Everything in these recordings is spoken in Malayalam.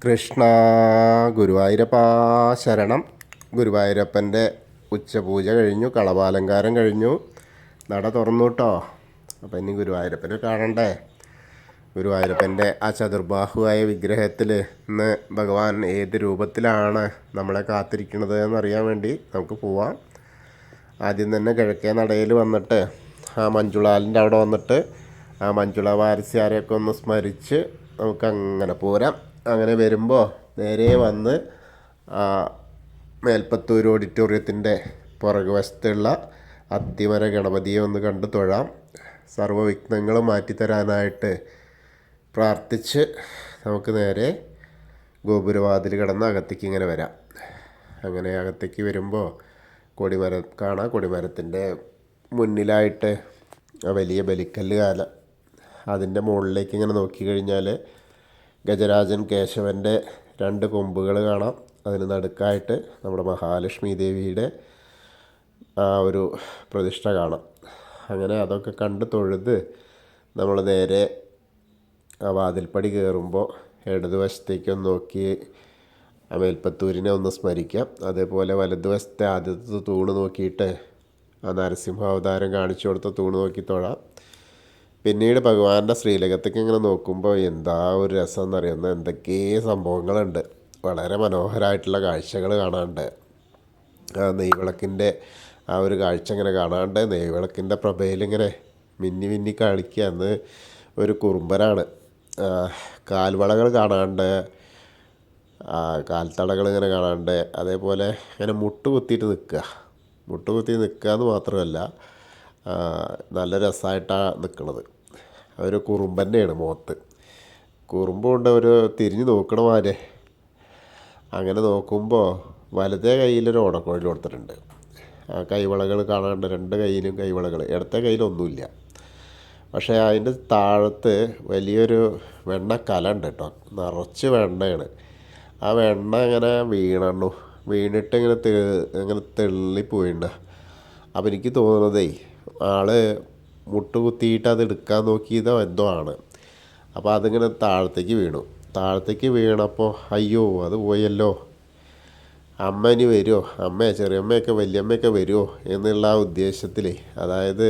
കൃഷ്ണ ഗുരുവായൂരപ്പാ ശരണം. ഗുരുവായൂരപ്പൻ്റെ ഉച്ചപൂജ കഴിഞ്ഞു, കളഭാലങ്കാരം കഴിഞ്ഞു, നട തുറന്നു കേട്ടോ. അപ്പം ഇനി ഗുരുവായൂരപ്പനെ കാണണ്ടേ. ഗുരുവായൂരപ്പൻ്റെ ആ ചതുർബാഹുവായ വിഗ്രഹത്തിൽ ഇന്ന് ഭഗവാൻ ഏത് രൂപത്തിലാണ് നമ്മളെ കാത്തിരിക്കുന്നത് എന്നറിയാൻ വേണ്ടി നമുക്ക് പോവാം. ആദ്യം തന്നെ കിഴക്കേ നടയിൽ വന്നിട്ട് ആ മഞ്ജുളാലിൻ്റെ അവിടെ വന്നിട്ട് ആ മഞ്ജുള വാരസ്യാരെയൊക്കെ ഒന്ന് സ്മരിച്ച് നമുക്കങ്ങനെ പോരാം. അങ്ങനെ വരുമ്പോൾ നേരെ വന്ന് മേൽപ്പത്തൂർ ഓഡിറ്റോറിയത്തിൻ്റെ പുറകുവശത്തുള്ള അത്തിമര ഗണപതിയെ ഒന്ന് കണ്ട് തൊഴാം. സർവ്വവിഘ്നങ്ങളും മാറ്റിത്തരാനായിട്ട് പ്രാർത്ഥിച്ച് നമുക്ക് നേരെ ഗോപുരവാതിൽ കടന്ന് അകത്തേക്ക് ഇങ്ങനെ വരാം. അങ്ങനെ അകത്തേക്ക് വരുമ്പോൾ കൊടിമരം കാണാം. കൊടിമരത്തിൻ്റെ മുന്നിലായിട്ട് വലിയ ബലിക്കല്ല് കാല, അതിൻ്റെ മുകളിലേക്ക് ഇങ്ങനെ നോക്കിക്കഴിഞ്ഞാൽ ഗജരാജൻ കേശവൻ്റെ 2 കൊമ്പുകൾ കാണാം. അതിന് നടുക്കായിട്ട് നമ്മുടെ മഹാലക്ഷ്മി ദേവിയുടെ ആ ഒരു പ്രതിഷ്ഠ കാണാം. അങ്ങനെ അതൊക്കെ കണ്ട് തൊഴുത് നമ്മൾ നേരെ ആ വാതിൽപ്പടി കയറുമ്പോൾ ഇടതുവശത്തേക്കൊന്ന് നോക്കി മേൽപ്പത്തൂരിനെ ഒന്ന് സ്മരിക്കാം. അതേപോലെ വലതുവശത്തെ ആദ്യത്തെ തൂണ് നോക്കിയിട്ട് ആ നരസിംഹാവതാരം കാണിച്ചു കൊടുത്ത തൂണ് നോക്കി തൊഴാം. പിന്നീട് ഭഗവാന്റെ ശ്രീലകത്തേക്ക് ഇങ്ങനെ നോക്കുമ്പോൾ എന്താ ഒരു രസം എന്നറിയുന്ന എന്തൊക്കെ സംഭവങ്ങളുണ്ട്. വളരെ മനോഹരമായിട്ടുള്ള കാഴ്ചകൾ കാണാനുണ്ട്. ആ നെയ്വിളക്കിൻ്റെ ആ ഒരു കാഴ്ച ഇങ്ങനെ കാണാണ്ട്, നെയ്വിളക്കിൻ്റെ പ്രഭയിലിങ്ങനെ മിന്നി മിന്നി കളിക്കുക. അന്ന് ഒരു കുറുമ്പനാണ്. കാൽവളകൾ കാണാണ്ട്, കാൽത്തടകൾ ഇങ്ങനെ കാണാണ്ട്, അതേപോലെ ഇങ്ങനെ മുട്ടുകുത്തിയിട്ട് നിൽക്കുക. മുട്ടുകുത്തി നിൽക്കുക എന്ന് മാത്രമല്ല, നല്ല രസമായിട്ടാണ് നിൽക്കുന്നത്. ഒരു കുറുമ്പന്നെയാണ് മുഖത്ത്. കുറുമ്പ് കൊണ്ട് ഒരു തിരിഞ്ഞ് നോക്കണ മാതിരി. അങ്ങനെ നോക്കുമ്പോൾ വലതേ കയ്യിലൊരു ഓടക്കുഴൽ കൊടുത്തിട്ടുണ്ട്. ആ കൈവളകൾ കാണാണ്ട്, 2 കൈയിലും കൈവളകൾ. ഇടത്തെ കയ്യിലൊന്നുമില്ല. പക്ഷേ അതിൻ്റെ താഴത്ത് വലിയൊരു വെണ്ണ കല ഉണ്ട് കേട്ടോ. നിറച്ച് വെണ്ണയാണ്. ആ വെണ്ണ ഇങ്ങനെ വീണിട്ട് ഇങ്ങനെ തെള്ളിപ്പോയിട്ടുണ്ട്. അപ്പോൾ എനിക്ക് തോന്നുന്നതേ ആള് മുട്ടുകുത്തിയിട്ട് അത് എടുക്കാൻ നോക്കിയതോ എന്തോ ആണ്. അപ്പോൾ അതിങ്ങനെ താഴത്തേക്ക് വീണപ്പോൾ അയ്യോ അത് പോയല്ലോ, അമ്മ ഇനി വരുമോ, ചെറിയമ്മയൊക്കെ വലിയമ്മയൊക്കെ വരുമോ എന്നുള്ള ആ ഉദ്ദേശത്തിൽ, അതായത്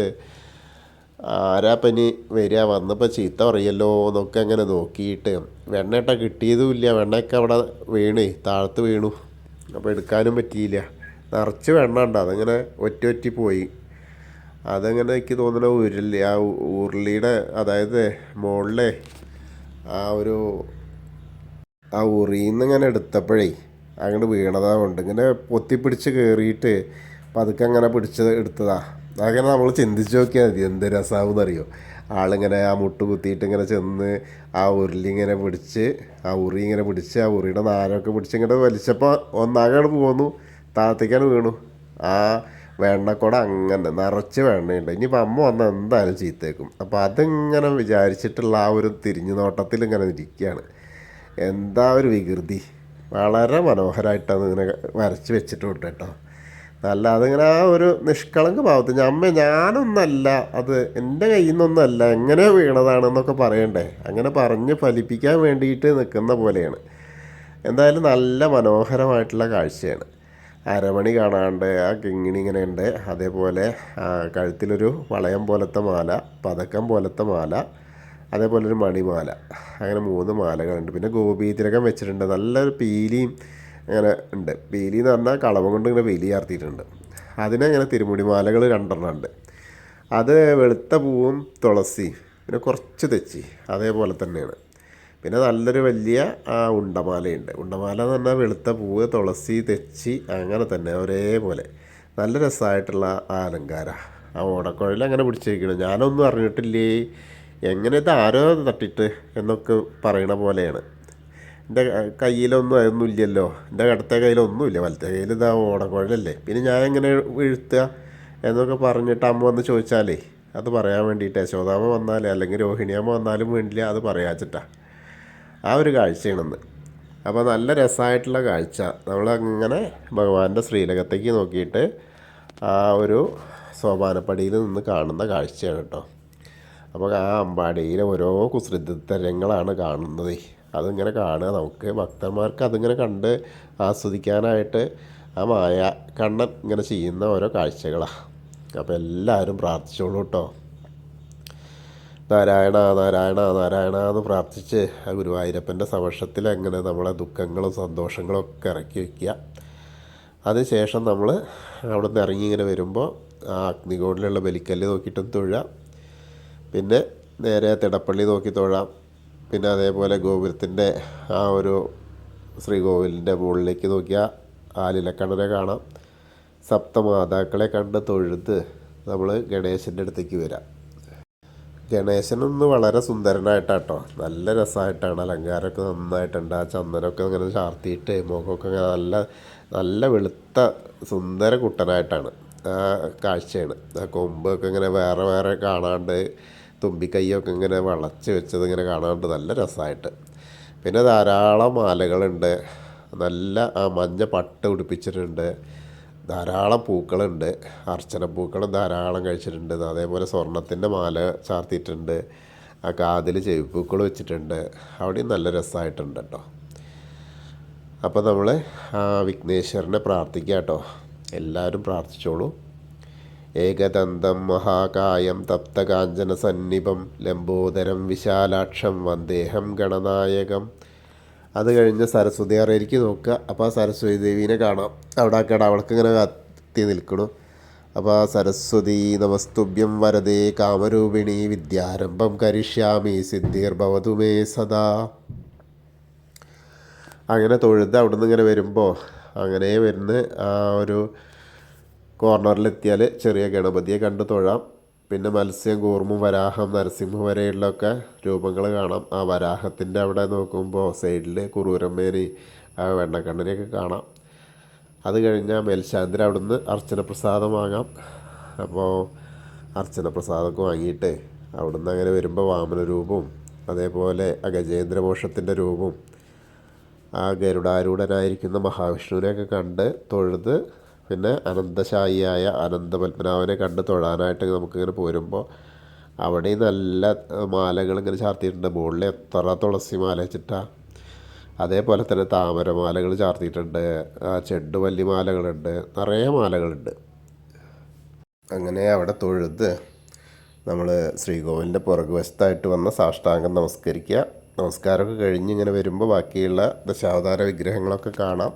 ആരാപ്പനി വരിക, വന്നപ്പോൾ ചീത്ത പറയല്ലോ എന്നൊക്കെ അങ്ങനെ നോക്കിയിട്ട് വെണ്ണയിട്ട കിട്ടിയതുമില്ല. വെണ്ണയൊക്കെ അവിടെ താഴത്ത് വീണു. അപ്പോൾ എടുക്കാനും പറ്റിയില്ല. നിറച്ച് വെണ്ണ ഉണ്ട്. അതങ്ങനെ ഒറ്റി പോയി. അതങ്ങനെ എനിക്ക് തോന്നുന്ന ആ ഉരുളിയുടെ, അതായത് മുകളിലെ ആ ഉറിയിൽ നിന്ന് ഇങ്ങനെ എടുത്തപ്പോഴേ അങ്ങോട്ട് വീണതാകൊണ്ട് ഇങ്ങനെ പൊത്തിപ്പിടിച്ച് കയറിയിട്ട് പതുക്കെ അങ്ങനെ എടുത്തതാ. അങ്ങനെ നമ്മൾ ചിന്തിച്ച് നോക്കിയാൽ മതി എന്ത് രസമാവുമെന്നറിയോ. ആളിങ്ങനെ ആ മുട്ട് കുത്തിയിട്ട് ഇങ്ങനെ ചെന്ന് ആ ഉരുളി ഇങ്ങനെ പിടിച്ച്, ആ ഉറി ഇങ്ങനെ പിടിച്ച്, ആ ഉറിയുടെ നാരൊക്കെ പിടിച്ച് ഇങ്ങനെ വലിച്ചപ്പോൾ ഒന്നാകെ പോന്നു, താഴത്തേക്കാണ് വീണു. ആ വെണ്ണക്കുട അങ്ങനെ നിറച്ച് വെണ്ണയുണ്ട്. ഇനിയിപ്പോൾ അമ്മ വന്നാൽ എന്തായാലും ചീത്തേക്കും. അപ്പോൾ അതിങ്ങനെ വിചാരിച്ചിട്ടുള്ള ആ ഒരു തിരിഞ്ഞു നോട്ടത്തിൽ ഇങ്ങനെ ഇരിക്കുകയാണ്. എന്താ ഒരു വികൃതി. വളരെ മനോഹരമായിട്ടാണ് ഇങ്ങനെ വരച്ച് വെച്ചിട്ടുണ്ട് കേട്ടോ. നല്ല അതിങ്ങനെ ആ ഒരു നിഷ്കളങ്ക ഭാവത്തിൽ ഞാനൊന്നല്ല, അത് എൻ്റെ കയ്യിൽ നിന്നൊന്നല്ല, എങ്ങനെ വീണതാണെന്നൊക്കെ പറയണ്ടേ. അങ്ങനെ പറഞ്ഞ് ഫലിപ്പിക്കാൻ വേണ്ടിയിട്ട് നിൽക്കുന്ന പോലെയാണ്. എന്തായാലും നല്ല മനോഹരമായിട്ടുള്ള കാഴ്ചയാണ്. അരമണി കാണാണ്ട്, ആ കിങ്ങിണി ഇങ്ങനെ ഉണ്ട്. അതേപോലെ കഴുത്തിലൊരു വളയം പോലത്തെ മാല, പതക്കം പോലത്തെ മാല, അതേപോലെ ഒരു മണിമാല. അങ്ങനെ 3 മാലകളുണ്ട്. പിന്നെ ഗോപീതിലകം വെച്ചിട്ടുണ്ട്. നല്ലൊരു പീലിയും അങ്ങനെ ഉണ്ട്. പീലി എന്ന് പറഞ്ഞാൽ കളവം കൊണ്ട് ഇങ്ങനെ പീലി ചാർത്തിയിട്ടുണ്ട്. അതിനങ്ങനെ തിരുമുടിമാലകൾ 2 ഉണ്ട്. അത് വെളുത്ത പൂവും തുളസി, പിന്നെ കുറച്ച് തെച്ചി, അതേപോലെ തന്നെയാണ്. പിന്നെ നല്ലൊരു വലിയ ഉണ്ടമാലയുണ്ട്. ഉണ്ടമാല എന്ന് പറഞ്ഞാൽ വെളുത്ത പൂവ്, തുളസി, തെച്ചി, അങ്ങനെ തന്നെ ഒരേപോലെ നല്ല രസമായിട്ടുള്ള ആ അലങ്കാരം. ആ ഓടക്കുഴൽ അങ്ങനെ പിടിച്ചിരിക്കണം. ഞാനൊന്നും അറിഞ്ഞിട്ടില്ലേ, എങ്ങനെ ഇത് ആരോ തട്ടിയിട്ട് എന്നൊക്കെ പറയണ പോലെയാണ്. എൻ്റെ കയ്യിലൊന്നും അതൊന്നും ഇല്ലല്ലോ. എൻ്റെ ഇടത്തെ കയ്യിലൊന്നുമില്ല, വലത്തെ കയ്യിൽ ഇതാ ഓടക്കുഴലല്ലേ. പിന്നെ ഞാൻ എങ്ങനെ വീഴ്ത്തുക എന്നൊക്കെ പറഞ്ഞിട്ട് അമ്മ വന്ന് ചോദിച്ചാലേ അത് പറയാൻ വേണ്ടിയിട്ട്, യശോദാമ്മ വന്നാലേ അല്ലെങ്കിൽ രോഹിണിയമ്മ വന്നാലും വേണ്ടില്ല, അത് പറയാച്ചിട്ടാ. ആ ഒരു കാഴ്ചയാണെന്ന്. അപ്പോൾ നല്ല രസമായിട്ടുള്ള കാഴ്ച. നമ്മളങ്ങനെ ഭഗവാന്റെ ശ്രീലകത്തേക്ക് നോക്കിയിട്ട് ആ ഒരു സോപാനപ്പടിയിൽ നിന്ന് കാണുന്ന കാഴ്ചയാണ് കേട്ടോ. അപ്പോൾ ആ അമ്പാടിയിലെ ഓരോ കുസൃതിത്തരങ്ങളാണ് കാണുന്നത്. അതിങ്ങനെ കാണുക. നമുക്ക് ഭക്തന്മാർക്ക് അതിങ്ങനെ കണ്ട് ആസ്വദിക്കാനായിട്ട് ആ മായ കണ്ണൻ ഇങ്ങനെ ചെയ്യുന്ന ഓരോ കാഴ്ചകളാണ്. അപ്പോൾ എല്ലാവരും പ്രാർത്ഥിച്ചോളൂ കേട്ടോ. നാരായണ നാരായണ നാരായണ എന്ന് പ്രാർത്ഥിച്ച് ആ ഗുരുവായൂരപ്പൻ്റെ സമക്ഷത്തിൽ അങ്ങനെ നമ്മളെ ദുഃഖങ്ങളും സന്തോഷങ്ങളും ഒക്കെ ഇറക്കി വയ്ക്കുക. അതിനുശേഷം നമ്മൾ അവിടെ നിന്ന് ഇറങ്ങി ഇങ്ങനെ വരുമ്പോൾ ആ അഗ്നികോണിലുള്ള ബലിക്കല്ല് നോക്കിയിട്ടും തൊഴാം. പിന്നെ നേരെ തിടപ്പള്ളി നോക്കി തൊഴാം. പിന്നെ അതേപോലെ ഗോപുരത്തിൻ്റെ ആ ഒരു ശ്രീകോവിലിൻ്റെ മുകളിലേക്ക് നോക്കിയാൽ ആലിലക്കണ്ണനെ കാണാം. സപ്തമാതാക്കളെ കണ്ട് തൊഴുത് നമ്മൾ ഗണേശൻ്റെ അടുത്തേക്ക് വരാം. ഗണേശനൊന്ന് വളരെ സുന്ദരനായിട്ടാട്ടോ, നല്ല രസമായിട്ടാണ്. അലങ്കാരമൊക്കെ നന്നായിട്ടുണ്ട്. ആ ചന്ദനമൊക്കെ ഇങ്ങനെ ചാർത്തിയിട്ട് മുഖമൊക്കെ ഇങ്ങനെ നല്ല നല്ല വെളുത്ത സുന്ദര കുട്ടനായിട്ടാണ് ആ കാഴ്ചയാണ്. ആ കൊമ്പൊക്കെ ഇങ്ങനെ വേറെ വേറെ കാണാണ്ട്, തുമ്പിക്കൈയൊക്കെ ഇങ്ങനെ വളച്ച് വെച്ചത് ഇങ്ങനെ കാണാണ്ട് നല്ല രസമായിട്ട്. പിന്നെ ധാരാളം മാലകളുണ്ട്. നല്ല ആ മഞ്ഞ പട്ട് ഉടുപ്പിച്ചിട്ടുണ്ട്. ധാരാളം പൂക്കളുണ്ട്. അർച്ചനപ്പൂക്കളും ധാരാളം കഴിച്ചിട്ടുണ്ട്. അതേപോലെ സ്വർണത്തിൻ്റെ മാല ചാർത്തിയിട്ടുണ്ട്. ആ കാതിൽ ചെവിപ്പൂക്കൾ വെച്ചിട്ടുണ്ട്. അവിടെയും നല്ല രസമായിട്ടുണ്ട് കേട്ടോ. അപ്പോൾ നമ്മൾ ആ വിഘ്നേശ്വരനെ പ്രാർത്ഥിക്കുക കേട്ടോ. എല്ലാവരും പ്രാർത്ഥിച്ചോളൂ. ഏകദന്തം മഹാകായം തപ്തകാഞ്ചന സന്നിഭം ലംബോദരം വിശാലാക്ഷം വന്ദേഹം ഗണനായകം. അത് കഴിഞ്ഞ് സരസ്വതി അറയിലേക്ക് നോക്കുക. അപ്പോൾ ആ സരസ്വതി ദേവീനെ കാണാം. അവിടെ ആ കിടാവൾക്ക് ഇങ്ങനെ കത്തി നിൽക്കണം. അപ്പോൾ ആ സരസ്വതി നമസ്തുഭ്യം വരദേ കാമരൂപിണി വിദ്യാരംഭം കരിഷ്യാമി സിദ്ധിർഭവതു മേ സദാ. അങ്ങനെ തൊഴുത് അവിടെ നിന്ന് ഇങ്ങനെ വരുമ്പോൾ അങ്ങനെ വരുന്ന ആ ഒരു കോർണറിലെത്തിയാൽ ചെറിയ ഗണപതിയെ കണ്ട് തൊഴാം. പിന്നെ മത്സ്യം, കൂർമ്മം, വരാഹം, നരസിംഹം വരെയുള്ളൊക്കെ രൂപങ്ങൾ കാണാം. ആ വരാഹത്തിൻ്റെ അവിടെ നോക്കുമ്പോൾ സൈഡിൽ കുറൂരമ്മേനെ ആ വെണ്ണക്കണ്ണനെയൊക്കെ കാണാം. അത് കഴിഞ്ഞാൽ മേൽശാന്തിന് അവിടുന്ന് അർച്ചന പ്രസാദം വാങ്ങാം. അപ്പോൾ അർച്ചന പ്രസാദമൊക്കെ വാങ്ങിയിട്ട് അവിടുന്ന് അങ്ങനെ വരുമ്പോൾ വാമന രൂപവും അതേപോലെ ആ ഗജേന്ദ്രമോക്ഷത്തിൻ്റെ രൂപവും ആ ഗരുഡാരൂഢനായിരിക്കുന്ന മഹാവിഷ്ണുവിനെയൊക്കെ കണ്ട് തൊഴുത് പിന്നെ അനന്തശായിയായ അനന്തപത്മനാഭനെ കണ്ട് തൊഴാനായിട്ട് നമുക്കിങ്ങനെ പോരുമ്പോൾ അവിടെ നല്ല മാലകൾ ഇങ്ങനെ ചാർത്തിയിട്ടുണ്ട്. മുകളിൽ എത്ര തുളസി മാല വെച്ചിട്ടാണ്. അതേപോലെ തന്നെ താമരമാലകൾ ചാർത്തിയിട്ടുണ്ട്. ചെണ്ടുമല്ലി മാലകളുണ്ട്. നിറയെ മാലകളുണ്ട്. അങ്ങനെ അവിടെ തൊഴുത് നമ്മൾ ശ്രീകോവിലിൻ്റെ പുറകുവശത്തായിട്ട് വന്ന സാഷ്ടാംഗം നമസ്കരിക്കുക. നമസ്കാരമൊക്കെ കഴിഞ്ഞ് ഇങ്ങനെ വരുമ്പോൾ ബാക്കിയുള്ള ദശാവതാര വിഗ്രഹങ്ങളൊക്കെ കാണാം.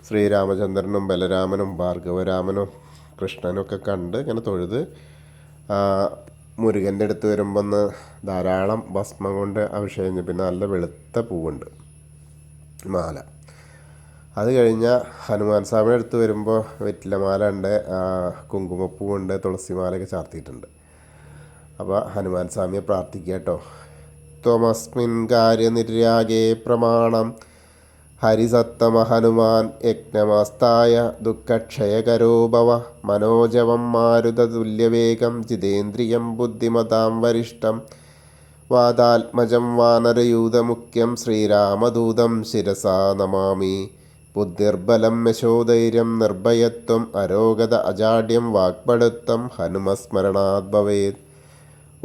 ശ്രീരാമചന്ദ്രനും ബലരാമനും ഭാർഗവരാമനും കൃഷ്ണനൊക്കെ കണ്ട് ഇങ്ങനെ തൊഴുത് മുരുകൻ്റെ അടുത്ത് വരുമ്പോൾ ഒന്ന് ധാരാളം ഭസ്മം കൊണ്ട് അഭിഷേകം. പിന്നെ നല്ല വെളുത്ത പൂവുണ്ട് മാല. അത് കഴിഞ്ഞാൽ ഹനുമാൻ സ്വാമിയുടെ അടുത്ത് വരുമ്പോൾ വെറ്റിലമാല ഉണ്ട്, കുങ്കുമപ്പൂവുണ്ട്, തുളസിമാലയൊക്കെ ചാർത്തിയിട്ടുണ്ട്. അപ്പോൾ ഹനുമാൻ സ്വാമിയെ പ്രാർത്ഥിക്കുക കേട്ടോ. ത്വമസ്മിൻ കാര്യനിര്യാഗേ പ്രമാണം ഹരിസത്തമ ഹനുമാൻ യജ്ഞമാസ്തായ ദുഃഖക്ഷയകരോ ഭവ മനോജവം മാരുതതുല്യവേഗം ജിതേന്ദ്രിയം ബുദ്ധിമതാം വരിഷ്ഠം വാതാത്മജം വാനരയൂതമുഖ്യം ശ്രീരാമദൂതം ശിരസാ നമാമി. ബുദ്ധിർബലം യശോധൈര്യം നിർഭയത്വം അരോഗത അജാഡ്യം വാക്പടുത്തം ഹനുമസ്മരണാത് ഭവേത്.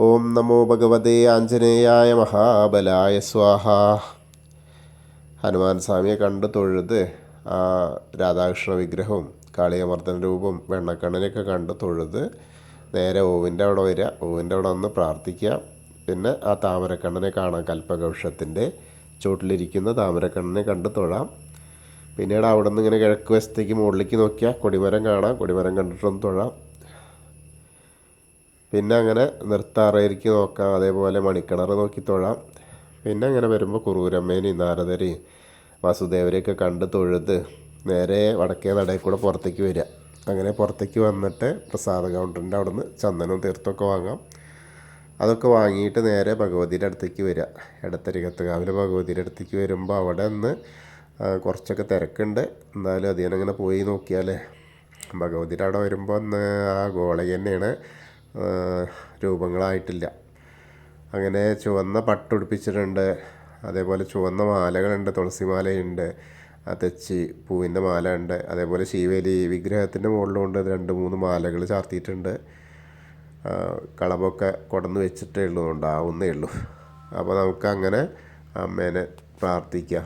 ഓം നമോ ഭഗവതേ ആഞ്ജനേയായ മഹാബലായ സ്വാഹ. ഹനുമാൻ സ്വാമിയെ കണ്ട് തൊഴുത് ആ രാധാകൃഷ്ണ വിഗ്രഹവും കാളിയമർദ്ദന രൂപവും വെണ്ണക്കണ്ണനെയൊക്കെ കണ്ട് തൊഴുത് നേരെ ഓവിൻ്റെ അവിടെ വരിക. ഓവിൻ്റെ അവിടെ വന്ന് പ്രാർത്ഥിക്കുക. പിന്നെ ആ താമരക്കണ്ണനെ കാണാം. കൽപ്പകവൃക്ഷത്തിൻ്റെ ചുവട്ടിലിരിക്കുന്ന താമരക്കണ്ണനെ കണ്ട് തൊഴാം. പിന്നീട് അവിടെ നിന്ന് ഇങ്ങനെ കിഴക്ക് വശത്തേക്ക് മുകളിലേക്ക് നോക്കിയാൽ കൊടിമരം കാണാം. കൊടിമരം കണ്ടിട്ടൊന്ന് തൊഴാം. പിന്നെ അങ്ങനെ നൃത്താറയിലേക്ക് നോക്കാം. അതേപോലെ മണിക്കിണർ നോക്കി തൊഴാം. പിന്നെ അങ്ങനെ വരുമ്പോൾ കുറൂരമ്മേനെയും നാരദരെയും വാസുദേവരെയൊക്കെ കണ്ട് തൊഴുത് നേരെ വടക്കേ നടയിൽ കൂടെ പുറത്തേക്ക് വരിക. അങ്ങനെ പുറത്തേക്ക് വന്നിട്ട് പ്രസാദ കൗണ്ടറിൻ്റെ അവിടെ നിന്ന് ചന്ദനവും തീർത്ഥമൊക്കെ വാങ്ങാം. അതൊക്കെ വാങ്ങിയിട്ട് നേരെ ഭഗവതിയുടെ അടുത്തേക്ക് വരിക. എടത്തരികത്തുകാവിലെ ഭഗവതിയുടെ അടുത്തേക്ക് വരുമ്പോൾ അവിടെ നിന്ന് കുറച്ചൊക്കെ തിരക്കുണ്ട്. എന്നാലും അതിനങ്ങനെ പോയി നോക്കിയാലേ ഭഗവതിയുടെ അവിടെ വരുമ്പോൾ ഒന്ന് ആ ഗോളക തന്നെയാണ്, രൂപങ്ങളായിട്ടില്ല. അങ്ങനെ ചുവന്ന പട്ടുടുപ്പിച്ചിട്ടുണ്ട്. അതേപോലെ ചുവന്ന മാലകളുണ്ട്. തുളസി മാലയുണ്ട്, തെച്ചി പൂവിൻ്റെ മാല ഉണ്ട്. അതേപോലെ ശീവേലി വിഗ്രഹത്തിൻ്റെ മുകളിലുണ്ട് 2-3 മാലകൾ ചാർത്തിയിട്ടുണ്ട്. കളമൊക്കെ കൊടന്ന് വെച്ചിട്ടേ ഉള്ളൂ, ഉണ്ടാവുന്നേ ഉള്ളൂ. അപ്പോൾ നമുക്ക് അങ്ങനെ അമ്മേനെ പ്രാർത്ഥിക്കുക.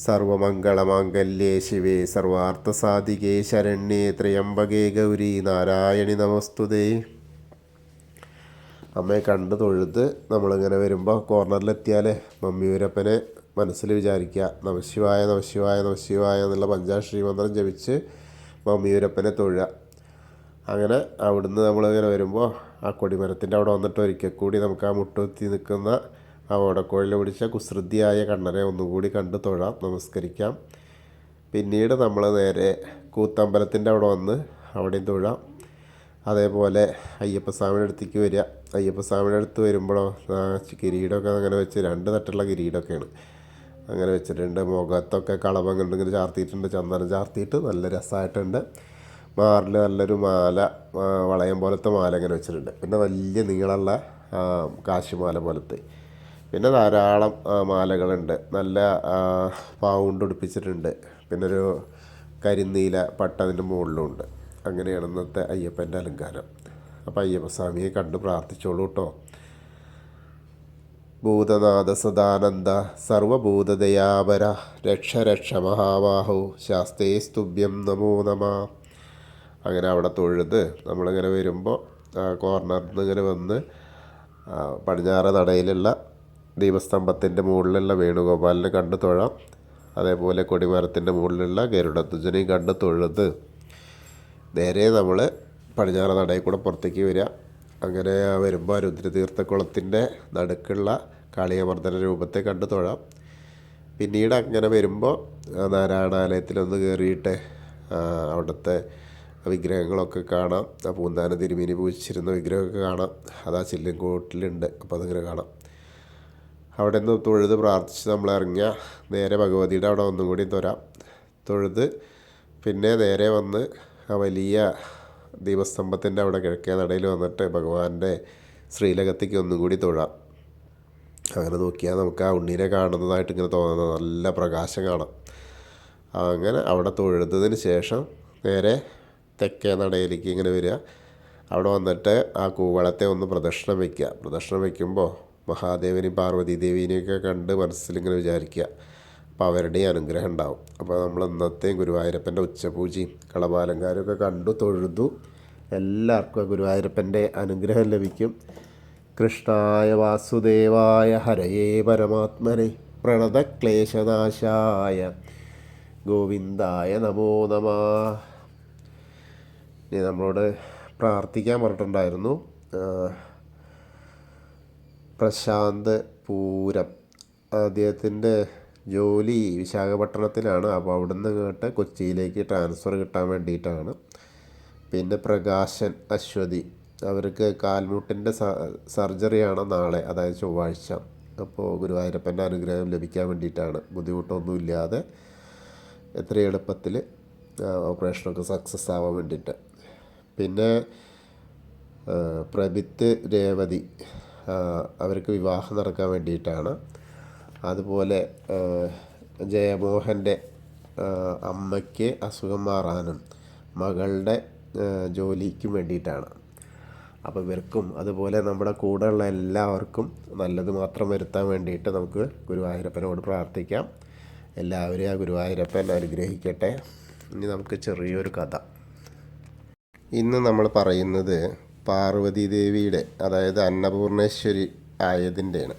സർവമംഗളമാംഗല്യേ ശിവേ സർവാർത്ഥസാധികേ ശരണ്യേ ത്രയംബകേ ഗൗരി നാരായണി നമസ്തുതേ. അമ്മയെ കണ്ട് തൊഴുത് നമ്മളിങ്ങനെ വരുമ്പോൾ കോർണറിലെത്തിയാൽ മമ്മിയൂരപ്പനെ മനസ്സിൽ വിചാരിക്കുക. നമശിവായ നമശിവായ നമശിവായ എന്നുള്ള പഞ്ചാക്ഷരി മന്ത്രം ജപിച്ച് മമ്മിയൂരപ്പനെ തൊഴുക. അങ്ങനെ അവിടുന്ന് നമ്മളിങ്ങനെ വരുമ്പോൾ ആ കൊടിമരത്തിൻ്റെ അവിടെ വന്നിട്ട് ഒരിക്കൽ കൂടി നമുക്ക് ആ മുട്ടുകുത്തി നിൽക്കുന്ന ആ ഓടക്കോഴിൽ പിടിച്ച കുസൃതിയായ കണ്ണനെ ഒന്നുകൂടി കണ്ട് തൊഴാം, നമസ്കരിക്കാം. പിന്നീട് നമ്മൾ നേരെ കൂത്തമ്പലത്തിൻ്റെ അവിടെ വന്ന് അവിടെയും തൊഴാം. അതേപോലെ അയ്യപ്പസ്വാമിയുടെ അടുത്തേക്ക് വരിക. അയ്യപ്പസ്വാമിയുടെ അടുത്ത് വരുമ്പോഴോ കിരീടമൊക്കെ അങ്ങനെ വെച്ച് 2 തട്ടുള്ള കിരീടമൊക്കെയാണ് അങ്ങനെ വെച്ചിട്ടുണ്ട്. മുഖത്തൊക്കെ കളഭം കണ്ടിങ്ങനെ ചാർത്തിയിട്ടുണ്ട്, ചന്ദനം ചാർത്തിയിട്ട് നല്ല രസമായിട്ടുണ്ട്. മാറിൽ നല്ലൊരു മാല, വളയം പോലത്തെ മാല ഇങ്ങനെ വെച്ചിട്ടുണ്ട്. പിന്നെ വലിയ നീളമുള്ള കാശുമാല പോലത്തെ, പിന്നെ ധാരാളം മാലകളുണ്ട്. നല്ല പാവുണ്ട് ഉടുപ്പിച്ചിട്ടുണ്ട്. പിന്നെ ഒരു കരിനീല പട്ട അതിൻ്റെ മുകളിലുണ്ട്. അങ്ങനെയാണ് ഇന്നത്തെ അയ്യപ്പൻ്റെ അലങ്കാരം. അപ്പോൾ അയ്യപ്പസ്വാമിയെ കണ്ട് പ്രാർത്ഥിച്ചോളൂ കേട്ടോ. ഭൂതനാഥ സദാനന്ദ സർവഭൂതദയാപര രക്ഷ രക്ഷ മഹാബാഹു ശാസ്തേ സ്തുഭ്യം നമോ നമ. അങ്ങനെ അവിടെ തൊഴുത് നമ്മളിങ്ങനെ വരുമ്പോൾ കോർണറിൽ നിന്ന് ഇങ്ങനെ വന്ന് പടിഞ്ഞാറ് നടയിലുള്ള ദീപസ്തംഭത്തിൻ്റെ മുകളിലുള്ള വേണുഗോപാലിനെ കണ്ട് തൊഴാം. അതേപോലെ കൊടിമരത്തിൻ്റെ മുകളിലുള്ള ഗരുഡധ്വജനെയും കണ്ട് തൊഴുത് നേരെ നമ്മൾ പടിഞ്ഞാറ് നടയിൽ കൂടെ പുറത്തേക്ക് വരിക. അങ്ങനെ വരുമ്പോൾ രുദ്രതീർത്ഥക്കുളത്തിൻ്റെ നടുക്കുള്ള കാളിയമർദ്ദന രൂപത്തെ കണ്ട് തൊഴാം. പിന്നീട് അങ്ങനെ വരുമ്പോൾ നാരായണാലയത്തിലൊന്ന് കയറിയിട്ട് അവിടുത്തെ വിഗ്രഹങ്ങളൊക്കെ കാണാം. ആ പൂന്താന തിരുമേനി പൂജിച്ചിരുന്ന വിഗ്രഹമൊക്കെ കാണാം. അതാ ചില്ലിൻകോട്ടിലുണ്ട്, അപ്പോൾ അതിങ്ങനെ കാണാം. അവിടെ നിന്ന് തൊഴുത് പ്രാർത്ഥിച്ച് നമ്മൾ ഇറങ്ങിയ നേരെ ഭഗവതിയുടെ അവിടെ ഒന്നും കൂടി തൊഴുത് പിന്നെ നേരെ വന്ന് ആ വലിയ ദീപസ്തംഭത്തിൻ്റെ അവിടെ കിഴക്കേ നടയിൽ വന്നിട്ട് ഭഗവാന്റെ ശ്രീലകത്തേക്ക് ഒന്നും കൂടി തൊഴാം. അങ്ങനെ നോക്കിയാൽ നമുക്ക് ആ ഉണ്ണീനെ കാണുന്നതായിട്ട് ഇങ്ങനെ തോന്നുന്നത് നല്ല പ്രകാശം കാണാം. അങ്ങനെ അവിടെ തൊഴുതതിന് ശേഷം നേരെ തെക്കേ നടയിലേക്ക് ഇങ്ങനെ വരിക. അവിടെ വന്നിട്ട് ആ കൂവളത്തെ ഒന്ന് പ്രദക്ഷിണം വയ്ക്കുക. പ്രദക്ഷിണം വയ്ക്കുമ്പോൾ മഹാദേവനെയും പാർവതി ദേവീനെയൊക്കെ കണ്ട് മനസ്സിലിങ്ങനെ വിചാരിക്കുക. അപ്പോൾ അവരുടെയും അനുഗ്രഹം ഉണ്ടാവും. അപ്പോൾ നമ്മൾ ഇന്നത്തെയും ഗുരുവായൂരപ്പൻ്റെ ഉച്ചപൂജയും കളഭാലങ്കാരമൊക്കെ കണ്ടു തൊഴുതു. എല്ലാവർക്കും ആ ഗുരുവായൂരപ്പൻ്റെ അനുഗ്രഹം ലഭിക്കും. കൃഷ്ണായ വാസുദേവായ ഹരയേ പരമാത്മനെ പ്രണതക്ലേശനാശായ ഗോവിന്ദായ നമോ നമ. ഇനി നമ്മളോട് പ്രാർത്ഥിക്കാൻ പറഞ്ഞിട്ടുണ്ടായിരുന്നു. പ്രശാന്ത് പൂരം, അദ്ദേഹത്തിൻ്റെ ജോലി വിശാഖപട്ടണത്തിലാണ്. അപ്പോൾ അവിടുന്ന് ഇങ്ങോട്ട് കൊച്ചിയിലേക്ക് ട്രാൻസ്ഫർ കിട്ടാൻ വേണ്ടിയിട്ടാണ്. പിന്നെ പ്രകാശൻ അശ്വതി, അവർക്ക് കാൽമുട്ടിൻ്റെ സർജറിയാണ് നാളെ, അതായത് ചൊവ്വാഴ്ച. അപ്പോൾ ഗുരുവായൂരപ്പൻ്റെ അനുഗ്രഹം ലഭിക്കാൻ വേണ്ടിയിട്ടാണ്, ബുദ്ധിമുട്ടൊന്നുമില്ലാതെ എത്രയും എളുപ്പത്തിൽ ഓപ്പറേഷനൊക്കെ സക്സസ് ആവാൻ വേണ്ടിയിട്ട്. പിന്നെ പ്രഭിത്ത് രേവതി, അവർക്ക് വിവാഹം നടക്കാൻ വേണ്ടിയിട്ടാണ്. അതുപോലെ ജയമോഹൻ്റെ അമ്മയ്ക്ക് അസുഖം മാറാനും മകളുടെ ജോലിക്കും വേണ്ടിയിട്ടാണ്. അപ്പോൾ ഇവർക്കും അതുപോലെ നമ്മുടെ കൂടെയുള്ള എല്ലാവർക്കും നല്ലത് മാത്രം വരുത്താൻ വേണ്ടിയിട്ട് നമുക്ക് ഗുരുവായൂരപ്പനോട് പ്രാർത്ഥിക്കാം. എല്ലാവരെയും ആ ഗുരുവായൂരപ്പൻ അനുഗ്രഹിക്കട്ടെ. ഇനി നമുക്ക് ചെറിയൊരു കഥ. ഇന്ന് നമ്മൾ പറയുന്നത് പാർവതി ദേവിയുടെ, അതായത് അന്നപൂർണേശ്വരി ആയതിൻ്റെയാണ്.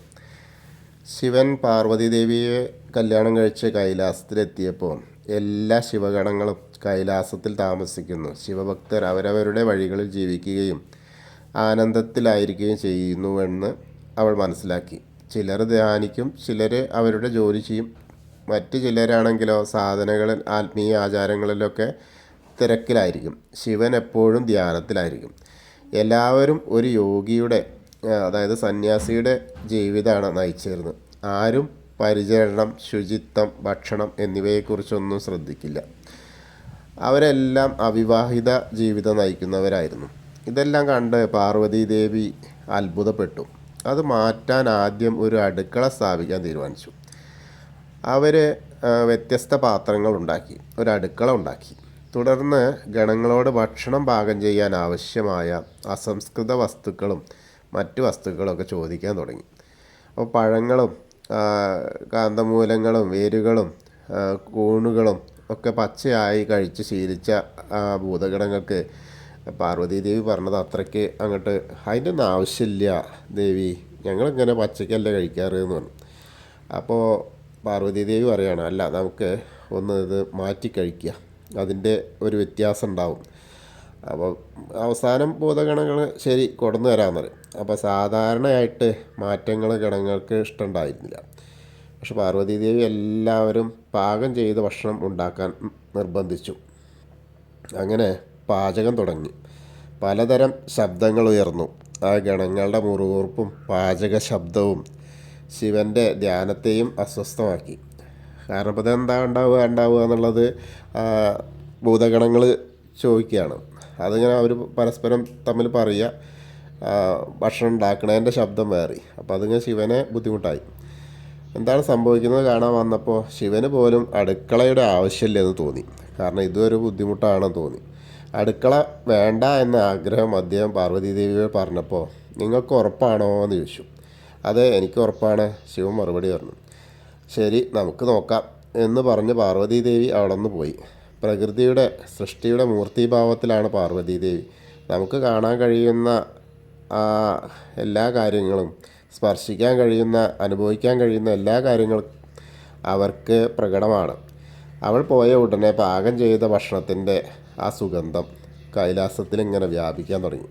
ശിവൻ പാർവതി ദേവിയെ കല്യാണം കഴിച്ച് കൈലാസത്തിലെത്തിയപ്പോൾ എല്ലാ ശിവഗണങ്ങളും കൈലാസത്തിൽ താമസിക്കുന്നു. ശിവഭക്തർ അവരവരുടെ വഴികളിൽ ജീവിക്കുകയും ആനന്ദത്തിലായിരിക്കുകയും ചെയ്യുന്നുവെന്ന് അവൾ മനസ്സിലാക്കി. ചിലർ ധ്യാനിക്കും, ചിലർ അവരുടെ ജോലി ചെയ്യും. മറ്റ് ചിലരാണെങ്കിലോ സാധനകളിൽ ആത്മീയ ആചാരങ്ങളിലൊക്കെ തിരക്കിലായിരിക്കും. ശിവൻ എപ്പോഴും ധ്യാനത്തിലായിരിക്കും. എല്ലാവരും ഒരു യോഗിയുടെ, അതായത് സന്യാസിയുടെ ജീവിതമാണ് നയിച്ചിരുന്നത്. ആരും പരിചരണം, ശുചിത്വം, ഭക്ഷണം എന്നിവയെക്കുറിച്ചൊന്നും ശ്രദ്ധിക്കില്ല. അവരെല്ലാം അവിവാഹിത ജീവിതം നയിക്കുന്നവരായിരുന്നു. ഇതെല്ലാം കണ്ട് പാർവതി ദേവി അത്ഭുതപ്പെട്ടു. അത് മാറ്റാൻ ആദ്യം ഒരു അടുക്കള സ്ഥാപിക്കാൻ തീരുമാനിച്ചു. അവർ വ്യത്യസ്ത പാത്രങ്ങൾ ഉണ്ടാക്കി, ഒരു അടുക്കള ഉണ്ടാക്കി. തുടർന്ന് ഗണങ്ങളോട് ഭക്ഷണം പാകം ചെയ്യാൻ ആവശ്യമായ അസംസ്കൃത വസ്തുക്കളും മറ്റ് വസ്തുക്കളൊക്കെ ചോദിക്കാൻ തുടങ്ങി. അപ്പോൾ പഴങ്ങളും ആ, കാന്തമൂലങ്ങളും വേരുകളും ആ, കൂണുകളും ഒക്കെ പച്ചയായി കഴിച്ച് ശീലിച്ച ആ ഭൂതഗണങ്ങൾക്ക് പാർവതി ദേവി പറഞ്ഞത് അത്രയ്ക്ക് അങ്ങോട്ട് അതിൻ്റെ ഒന്നും ആവശ്യമില്ല ദേവി, ഞങ്ങളിങ്ങനെ പച്ചക്കല്ലേ കഴിക്കാറ് എന്ന് പറഞ്ഞു. അപ്പോൾ പാർവതി ദേവി പറയുകയാണ്, അല്ല നമുക്ക് ഒന്ന് ഇത് മാറ്റി കഴിക്കുക, അതിൻ്റെ ഒരു വ്യത്യാസം ഉണ്ടാവും. അപ്പോൾ അവസാനം ഭൂതഗണങ്ങൾ ശരി കൊടുന്നു തരാമെന്ന് പറയും. അപ്പോൾ സാധാരണയായിട്ട് മാറ്റങ്ങൾ ഗണങ്ങൾക്ക് ഇഷ്ടമുണ്ടായിരുന്നില്ല. പക്ഷെ പാർവതി ദേവി എല്ലാവരും പാകം ചെയ്ത ഭക്ഷണം ഉണ്ടാക്കാൻ നിർബന്ധിച്ചു. അങ്ങനെ പാചകം തുടങ്ങി. പലതരം ശബ്ദങ്ങൾ ഉയർന്നു. ആ ഗണങ്ങളുടെ മുറുകുറുപ്പും പാചക ശബ്ദവും ശിവൻ്റെ ധ്യാനത്തെയും അസ്വസ്ഥമാക്കി. കാരണം ഇപ്പോൾ ഇതെന്താ ഉണ്ടാവുക എന്നുള്ളത് ഭൂതഗണങ്ങൾ ചോദിക്കുകയാണ്. അതിങ്ങനെ അവർ പരസ്പരം തമ്മിൽ പറയുക, ഭക്ഷണം ഉണ്ടാക്കണതിൻ്റെ ശബ്ദം വേറി. അപ്പോൾ അതിങ്ങനെ ശിവനെ ബുദ്ധിമുട്ടായി. എന്താണ് സംഭവിക്കുന്നത് കാണാൻ വന്നപ്പോൾ ശിവന് പോലും അടുക്കളയുടെ ആവശ്യമില്ലെന്ന് തോന്നി. കാരണം ഇതൊരു ബുദ്ധിമുട്ടാണെന്ന് തോന്നി. അടുക്കള വേണ്ട എന്ന ആഗ്രഹം അദ്ദേഹം പാർവതി ദേവിയോട് പറഞ്ഞപ്പോൾ നിങ്ങൾക്ക് ഉറപ്പാണോ എന്ന് ചോദിച്ചു. അതെ, എനിക്ക് ഉറപ്പാണ്, ശിവൻ മറുപടി പറഞ്ഞു. ശരി, നമുക്ക് നോക്കാം എന്ന് പറഞ്ഞ് പാർവതി ദേവി അവിടെ നിന്ന് പോയി. പ്രകൃതിയുടെ സൃഷ്ടിയുടെ മൂർത്തിഭാവത്തിലാണ് പാർവതി ദേവി. നമുക്ക് കാണാൻ കഴിയുന്ന എല്ലാ കാര്യങ്ങളും, സ്പർശിക്കാൻ കഴിയുന്ന, അനുഭവിക്കാൻ കഴിയുന്ന എല്ലാ കാര്യങ്ങളും അവർക്ക് പ്രകടമാണ്. അവൾ പോയ ഉടനെ പാകം ചെയ്ത ഭക്ഷണത്തിൻ്റെ ആ സുഗന്ധം കൈലാസത്തിൽ ഇങ്ങനെ വ്യാപിക്കാൻ തുടങ്ങി.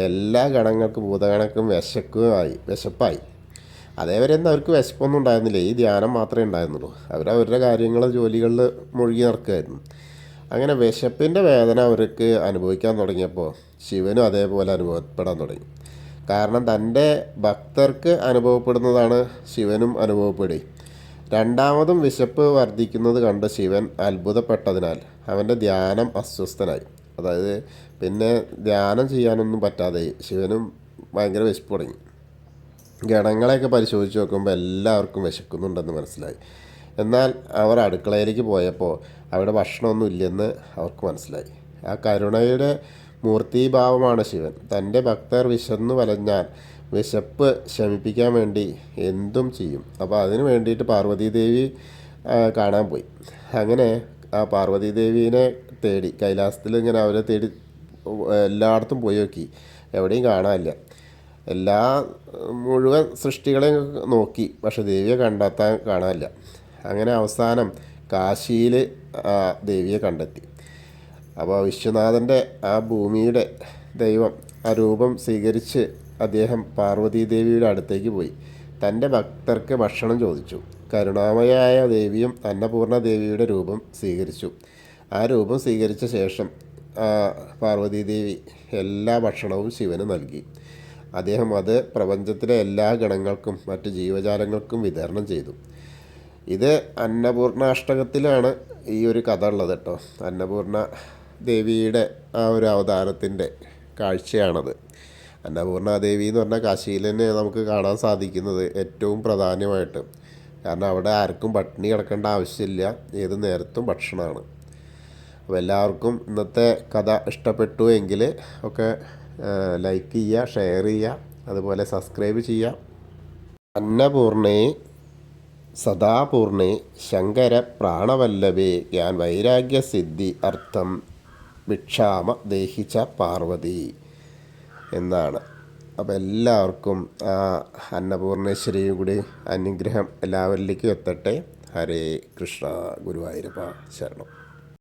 എല്ലാ ഗണങ്ങൾക്കും ഭൂതഗണക്കും വിശപ്പായി. അതേവരെ ഒന്നും അവർക്ക് വിശപ്പൊന്നും ഉണ്ടായിരുന്നില്ല. ഈ ധ്യാനം മാത്രമേ ഉണ്ടായിരുന്നുള്ളൂ. അവരവരുടെ കാര്യങ്ങൾ ജോലികളിൽ മുഴുകി നടക്കുകയായിരുന്നു. അങ്ങനെ വിശപ്പിൻ്റെ വേദന അവർക്ക് അനുഭവിക്കാൻ തുടങ്ങിയപ്പോൾ ശിവനും അതേപോലെ അനുഭവപ്പെടാൻ തുടങ്ങി. കാരണം തൻ്റെ ഭക്തർക്ക് അനുഭവപ്പെടുന്നതാണ് ശിവനും അനുഭവപ്പെടുക. രണ്ടാമതും വിശപ്പ് വർദ്ധിക്കുന്നത് കണ്ട് ശിവൻ അത്ഭുതപ്പെട്ടതിനാൽ അവൻ്റെ ധ്യാനം അസ്വസ്ഥനായി. അതായത് പിന്നെ ധ്യാനം ചെയ്യാനൊന്നും പറ്റാതെ ശിവനും ഭയങ്കര വിശപ്പ് തുടങ്ങി. ഗണങ്ങളെയൊക്കെ പരിശോധിച്ച് നോക്കുമ്പോൾ എല്ലാവർക്കും വിശക്കുന്നുണ്ടെന്ന് മനസ്സിലായി. എന്നാൽ അവർ അടുക്കളയിലേക്ക് പോയപ്പോൾ അവിടെ ഭക്ഷണമൊന്നും ഇല്ലെന്ന് അവർക്ക് മനസ്സിലായി. ആ കരുണയുടെ മൂർത്തീഭാവമാണ് ശിവൻ. തൻ്റെ ഭക്തർ വിശന്നു വലഞ്ഞാൽ വിശപ്പ് ശമിപ്പിക്കാൻ വേണ്ടി എന്തും ചെയ്യും. അപ്പോൾ അതിന് വേണ്ടിയിട്ട് പാർവതീദേവി കാണാൻ പോയി. അങ്ങനെ ആ പാർവതീദേവീനെ തേടി കൈലാസത്തിൽ ഇങ്ങനെ അവരെ തേടി എല്ലായിടത്തും പോയി നോക്കി, എവിടെയും കാണാനില്ല. എല്ലാ മുഴുവൻ സൃഷ്ടികളെയും നോക്കി, പക്ഷെ ദേവിയെ കാണാനില്ല. അങ്ങനെ അവസാനം കാശിയിൽ ദേവിയെ കണ്ടെത്തി. അപ്പോൾ വിശ്വനാഥൻ്റെ ആ ഭൂമിയുടെ ദൈവം ആ രൂപം സ്വീകരിച്ച് അദ്ദേഹം പാർവതീദേവിയുടെ അടുത്തേക്ക് പോയി തൻ്റെ ഭക്തർക്ക് ഭക്ഷണം ചോദിച്ചു. കരുണാമയായ ദേവിയും അന്നപൂർണ ദേവിയുടെ രൂപം സ്വീകരിച്ചു. ആ രൂപം സ്വീകരിച്ച ശേഷം പാർവതീദേവി എല്ലാ ഭക്ഷണവും ശിവന് നൽകി. അദ്ദേഹം അത് പ്രപഞ്ചത്തിലെ എല്ലാ ഗണങ്ങൾക്കും മറ്റ് ജീവജാലങ്ങൾക്കും വിതരണം ചെയ്തു. ഇത് അന്നപൂർണാഷ്ടകത്തിലാണ് ഈ ഒരു കഥ ഉള്ളത് കേട്ടോ. അന്നപൂർണ ദേവിയുടെ ആ ഒരു അവതാരത്തിൻ്റെ കാഴ്ചയാണത്. അന്നപൂർണാദേവി എന്ന് പറഞ്ഞാൽ കാശിയിൽ തന്നെ നമുക്ക് കാണാൻ സാധിക്കുന്നത് ഏറ്റവും പ്രധാനമായിട്ട്. കാരണം അവിടെ ആർക്കും പട്ടിണി കിടക്കേണ്ട ആവശ്യമില്ല, ഏത് നേരത്തും ഭക്ഷണമാണ്. അപ്പോൾ എല്ലാവർക്കും ഇന്നത്തെ കഥ ഇഷ്ടപ്പെട്ടു എങ്കിൽ ഒക്കെ ലൈക്ക് ചെയ്യുക, ഷെയർ ചെയ്യുക, അതുപോലെ സബ്സ്ക്രൈബ് ചെയ്യുക. അന്നപൂർണേ സദാപൂർണേ ശങ്കര പ്രാണവല്ലഭേ ഞാൻ വൈരാഗ്യസിദ്ധി അർത്ഥം ഭിക്ഷാമ ദേഹിച്ച പാർവതി എന്നാണ്. അപ്പോൾ എല്ലാവർക്കും അന്നപൂർണേശ്വരിയും കൂടി അനുഗ്രഹം എല്ലാവരിലേക്കും എത്തട്ടെ. ഹരേ കൃഷ്ണ. ഗുരുവായൂരപ്പ ശരണം.